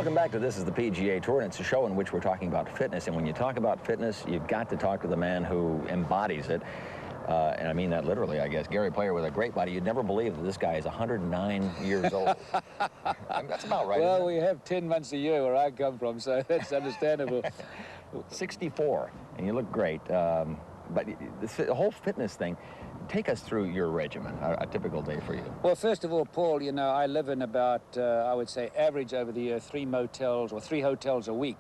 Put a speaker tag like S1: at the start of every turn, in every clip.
S1: Welcome back to This is the PGA Tour, and it's a show in which we're talking about fitness. And when you talk about fitness, you've got to talk to the man who embodies it. And I mean that literally, I guess. Gary Player with a great body. You'd never believe that this guy is 109 years old. I mean, that's about right.
S2: Well, we have 10 months a year where I come from, so that's understandable.
S1: 64, and you look great. But the whole fitness thing, take us through your regimen, a typical day for you.
S2: Well, first of all, Paul, you know, I live in about, I would say, average over the year, 3 motels or 3 hotels a week.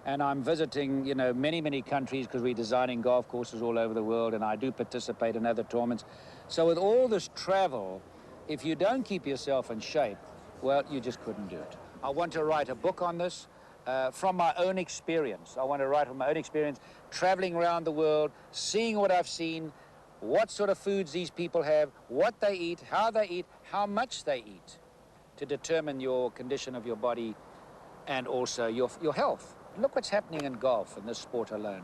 S2: And I'm visiting, you know, many, many countries because we're designing golf courses all over the world, and I do participate in other tournaments. So with all this travel, if you don't keep yourself in shape, well, you just couldn't do it. I want to write a book on this. From my own experience. I want to write from my own experience, traveling around the world, seeing what I've seen, what sort of foods these people have, what they eat, how much they eat, to determine your condition of your body and also your health. Look what's happening in golf, in this sport alone.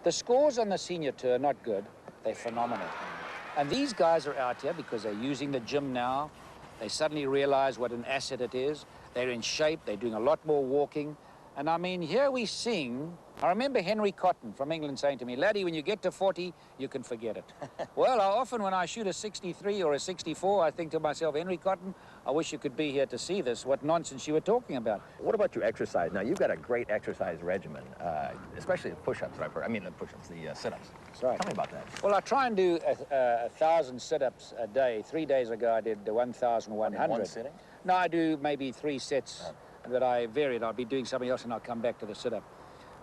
S2: The scores on the senior tour are not good. They're phenomenal. And these guys are out here because they're using the gym now. They suddenly realize what an asset it is. They're in shape. They're doing a lot more walking. And I mean, here we sing. I remember Henry Cotton from England saying to me, "Laddie, when you get to 40, you can forget it." Well, often when I shoot a 63 or a 64, I think to myself, Henry Cotton, I wish you could be here to see this, what nonsense you were talking about.
S1: What about your exercise? Now, you've got a great exercise regimen, especially the push-ups, I've heard. I mean, the push-ups, the sit-ups.
S2: That's right.
S1: Tell me about that.
S2: Well, I try and do 1,000 sit-ups a day. 3 days ago, I did 1,100.
S1: In one sitting?
S2: No, I do maybe 3 sets. That I varied. I'll be doing something else and I'll come back to the sit-up.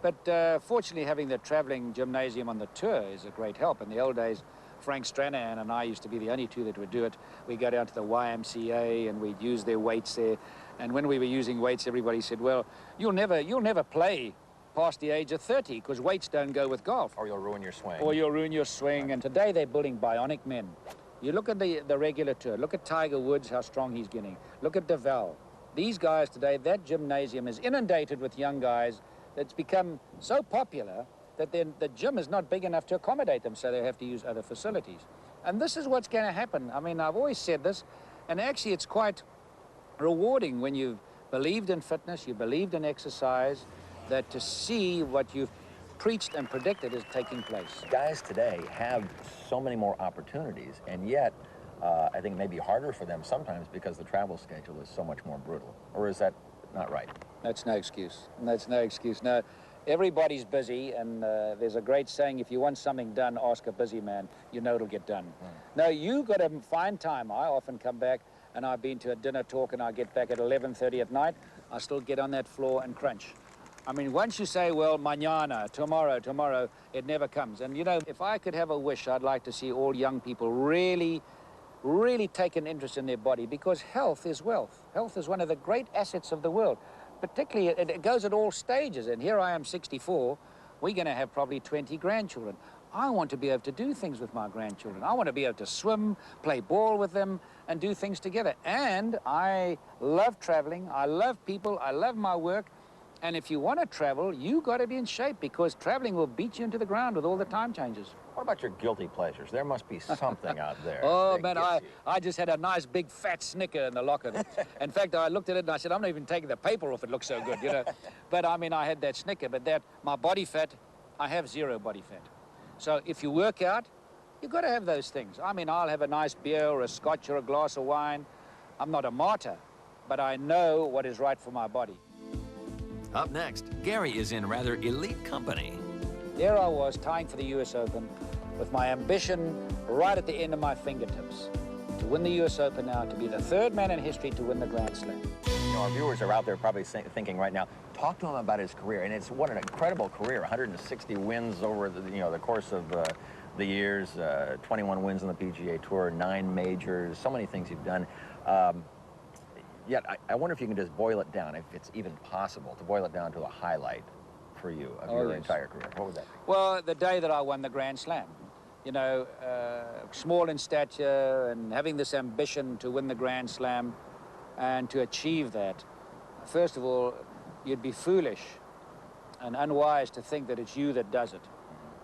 S2: But fortunately, having the traveling gymnasium on the tour is a great help. In the old days, Frank Stranahan and I used to be the only two that would do it. We'd go down to the YMCA and we'd use their weights there. And when we were using weights, everybody said, well, you'll never play past the age of 30 because weights don't go with golf.
S1: Or you'll ruin your swing.
S2: Or you'll ruin your swing. And today they're building bionic men. You look at the regular tour. Look at Tiger Woods, how strong he's getting. Look at Duval. These guys today, that gymnasium is inundated with young guys that's become so popular that then the gym is not big enough to accommodate them, so they have to use other facilities. And this is what's going to happen. I mean, I've always said this, and actually it's quite rewarding when you've believed in fitness, you believed in exercise, that to see what you've preached and predicted is taking place.
S1: Guys today have so many more opportunities, and yet I think it may be harder for them sometimes because the travel schedule is so much more brutal. Or is that not right?
S2: That's no excuse. That's no excuse. No, everybody's busy, and there's a great saying, if you want something done, ask a busy man. You know it'll get done. No, you got to find time. I often come back, and I've been to a dinner talk, and I get back at 11:30 at night. I still get on that floor and crunch. I mean, once you say, well, mañana, tomorrow, it never comes. And, you know, if I could have a wish, I'd like to see all young people really take an interest in their body, because health is wealth. Health is one of the great assets of the world. Particularly, it goes at all stages. And here I am, 64. We're going to have probably 20 grandchildren. I want to be able to do things with my grandchildren. I want to be able to swim, play ball with them, and do things together. And I love traveling. I love people. I love my work. And if you want to travel, you got to be in shape, because traveling will beat you into the ground with all the time changes.
S1: What about your guilty pleasures? There must be something out there.
S2: Oh, man, I just had a nice big fat Snicker in the locker. In fact, I looked at it and I said, I'm not even taking the paper off, it looks so good, you know. But I mean, I had that Snicker, but my body fat, I have 0 body fat. So if you work out, you've got to have those things. I mean, I'll have a nice beer or a scotch or a glass of wine. I'm not a martyr, but I know what is right for my body.
S3: Up next, Gary is in rather elite company.
S2: There I was, tying for the US Open, with my ambition right at the end of my fingertips, to win the US Open now, to be the 3rd man in history to win the Grand Slam.
S1: You know, our viewers are out there probably thinking right now, talk to him about his career. And it's what an incredible career, 160 wins over the course of the years, 21 wins on the PGA Tour, 9 majors, so many things you've done. Yet, I wonder if you can just boil it down, if it's even possible, to boil it down to a highlight for you of your entire career. What would that be?
S2: Well, the day that I won the Grand Slam. You know, small in stature and having this ambition to win the Grand Slam and to achieve that. First of all, you'd be foolish and unwise to think that it's you that does it.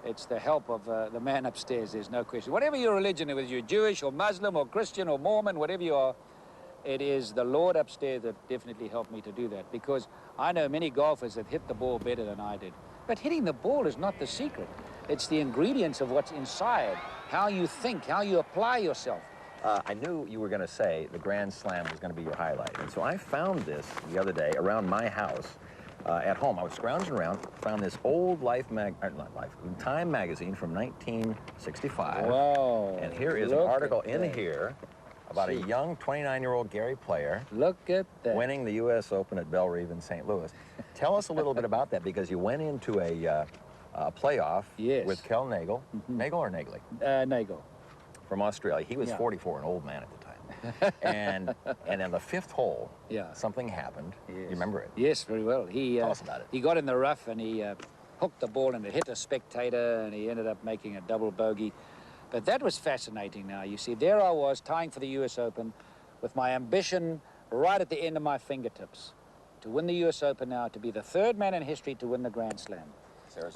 S2: It's the help of the man upstairs, there's no question. Whatever your religion, whether you're Jewish or Muslim or Christian or Mormon, whatever you are, it is the Lord upstairs that definitely helped me to do that, because I know many golfers that hit the ball better than I did. But hitting the ball is not the secret. It's the ingredients of what's inside, how you think, how you apply yourself.
S1: I knew you were going to say the Grand Slam was going to be your highlight. And so I found this the other day around my house at home. I was scrounging around, found this old Time magazine from 1965.
S2: Wow.
S1: And here is an article in here about a young 29-year-old Gary Player.
S2: Look at that.
S1: Winning the U.S. Open at Bellerive in St. Louis. Tell us a little bit about that, because you went into a playoff with Kel Nagle. Nagle or Nagley?
S2: Nagle.
S1: From Australia. He was 44, an old man at the time. and in the fifth hole, something happened. You remember it?
S2: Yes, very well.
S1: Tell us about it.
S2: He got in the rough and he hooked the ball and it hit a spectator, and he ended up making a double bogey. But that was fascinating now. You see, there I was tying for the U.S. Open with my ambition right at the end of my fingertips to win the U.S. Open now, to be the third man in history to win the Grand Slam.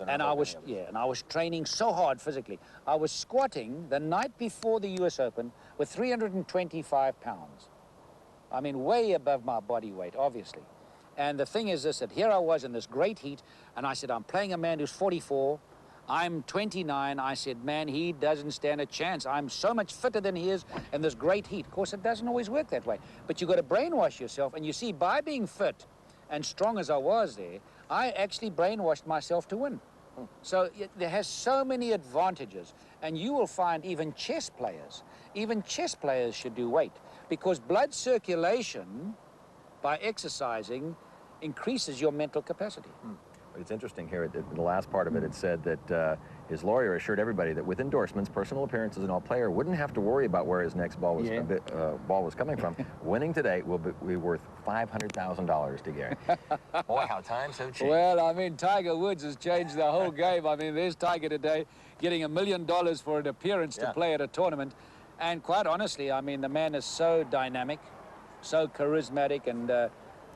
S2: And I was training so hard physically. I was squatting the night before the U.S. Open with 325 pounds. I mean, way above my body weight, obviously. And the thing is this, that here I was in this great heat, and I said, I'm playing a man who's 44. I'm 29. I said, man, he doesn't stand a chance. I'm so much fitter than he is in this great heat. Of course, it doesn't always work that way. But you've got to brainwash yourself. And you see, by being fit and strong as I was there, I actually brainwashed myself to win. So there has so many advantages. And you will find even chess players should do weight, because blood circulation, by exercising, increases your mental capacity.
S1: It's interesting here, in the last part of it, it said that his lawyer assured everybody that with endorsements, personal appearances, and all, Player wouldn't have to worry about where his next ball was coming from. Winning today will be worth $500,000 to Gary. Boy, how times have changed.
S2: Well, I mean, Tiger Woods has changed the whole game. I mean, there's Tiger today getting $1 million for an appearance to play at a tournament. And quite honestly, I mean, the man is so dynamic, so charismatic, and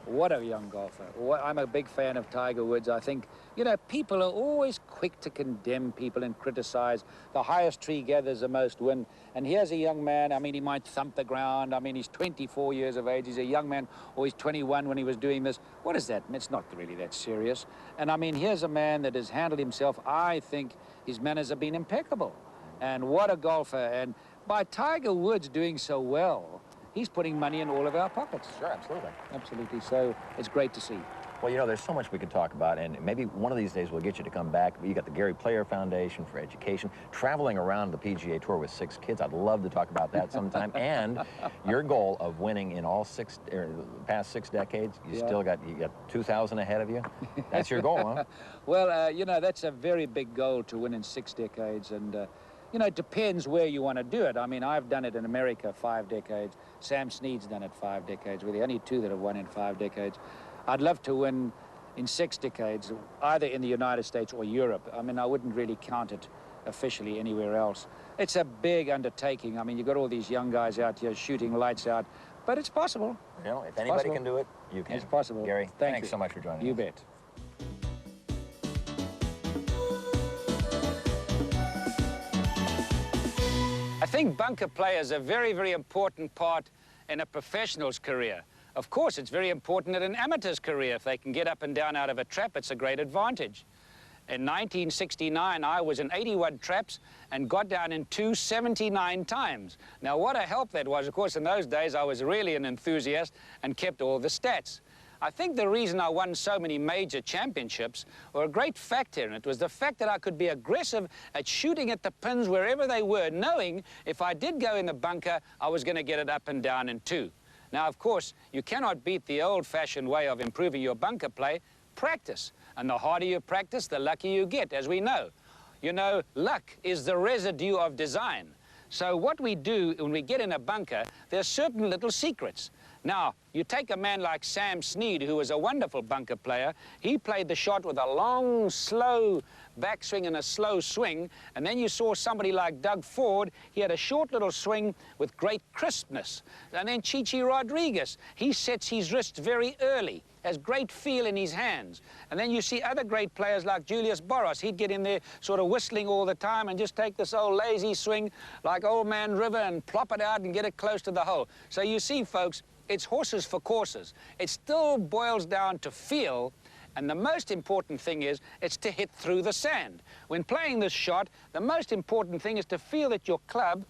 S2: what a young golfer. I'm a big fan of Tiger Woods. I think, you know, people are always quick to condemn people and criticize. The highest tree gathers the most wind. And here's a young man, I mean, he might thump the ground. I mean, he's 24 years of age. He's a young man, or he's 21 when he was doing this. What is that? It's not really that serious. And I mean, here's a man that has handled himself. I think his manners have been impeccable. And what a golfer. And by Tiger Woods doing so well, he's putting money in all of our pockets.
S1: Sure, absolutely.
S2: Absolutely. So it's great to see.
S1: Well, you know, there's so much we could talk about, and maybe one of these days we'll get you to come back. You got the Gary Player Foundation for Education, traveling around the PGA Tour with 6 kids. I'd love to talk about that sometime. And your goal of winning in all past 6 decades, you got 2,000 ahead of you. That's your goal, huh?
S2: Well, you know, that's a very big goal, to win in 6 decades, and you know, it depends where you want to do it. I mean, I've done it in America 5 decades. Sam Snead's done it 5 decades. We're the only 2 that have won in 5 decades. I'd love to win in 6 decades, either in the United States or Europe. I mean, I wouldn't really count it officially anywhere else. It's a big undertaking. I mean, you've got all these young guys out here shooting lights out, but it's possible.
S1: You know, if anybody can do it, you can.
S2: It's possible.
S1: Gary,
S2: thanks
S1: so much for joining us.
S2: You bet. I think bunker play is a very, very important part in a professional's career. Of course, it's very important in an amateur's career. If they can get up and down out of a trap, it's a great advantage. In 1969, I was in 81 traps and got down in 279 times. Now, what a help that was. Of course, in those days, I was really an enthusiast and kept all the stats. I think the reason I won so many major championships, or a great factor in it, was the fact that I could be aggressive at shooting at the pins wherever they were, knowing if I did go in the bunker, I was going to get it up and down in 2. Now, of course, you cannot beat the old-fashioned way of improving your bunker play: practice. And the harder you practice, the luckier you get, as we know. You know, luck is the residue of design. So what we do when we get in a bunker, there's certain little secrets. Now, you take a man like Sam Snead, who was a wonderful bunker player. He played the shot with a long, slow backswing and a slow swing. And then you saw somebody like Doug Ford. He had a short little swing with great crispness. And then Chichi Rodriguez, he sets his wrists very early, has great feel in his hands. And then you see other great players like Julius Boros. He'd get in there sort of whistling all the time and just take this old lazy swing like Old Man River and plop it out and get it close to the hole. So you see, folks, it's horses for courses. It still boils down to feel, and the most important thing is it's to hit through the sand. When playing this shot, the most important thing is to feel that your club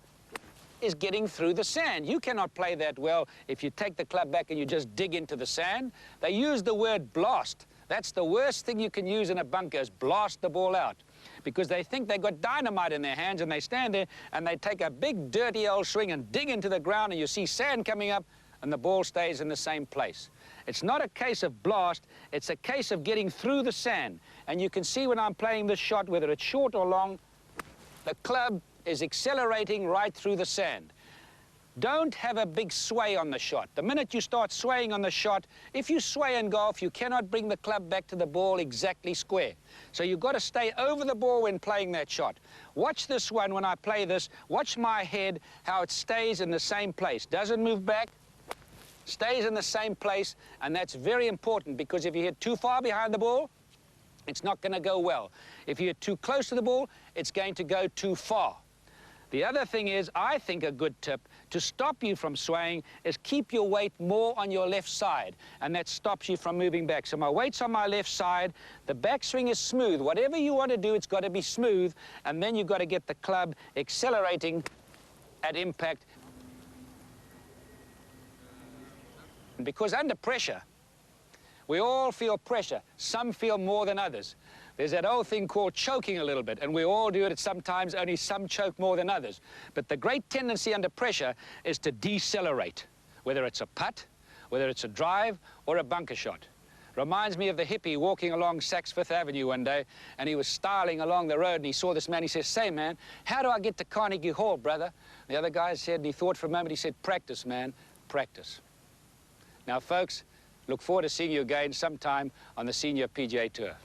S2: is getting through the sand. You cannot play that well if you take the club back and you just dig into the sand. They use the word blast. That's the worst thing you can use in a bunker, is blast the ball out. Because they think they've got dynamite in their hands, and they stand there and they take a big dirty old swing and dig into the ground, and you see sand coming up and the ball stays in the same place. It's not a case of blast, it's a case of getting through the sand. And you can see when I'm playing this shot, whether it's short or long, the club is accelerating right through the sand. Don't have a big sway on the shot. The minute you start swaying on the shot, if you sway in golf, you cannot bring the club back to the ball exactly square. So you've got to stay over the ball when playing that shot. Watch this one when I play this. Watch my head, how it stays in the same place. Doesn't move back, stays in the same place, and that's very important, because if you hit too far behind the ball, it's not going to go well. If you hit too close to the ball, it's going to go too far. The other thing is, I think a good tip to stop you from swaying is keep your weight more on your left side, and that stops you from moving back. So my weight's on my left side, the backswing is smooth. Whatever you want to do, it's got to be smooth, and then you've got to get the club accelerating at impact. Because under pressure, we all feel pressure. Some feel more than others. There's that old thing called choking a little bit, and we all do it sometimes, only some choke more than others. But the great tendency under pressure is to decelerate, whether it's a putt, whether it's a drive, or a bunker shot. Reminds me of the hippie walking along Saks Fifth Avenue one day, and he was styling along the road, and he saw this man. He says, "Say, man, how do I get to Carnegie Hall, brother?" The other guy said, and he thought for a moment, he said, "Practice, man, practice." Now, folks, look forward to seeing you again sometime on the Senior PGA Tour.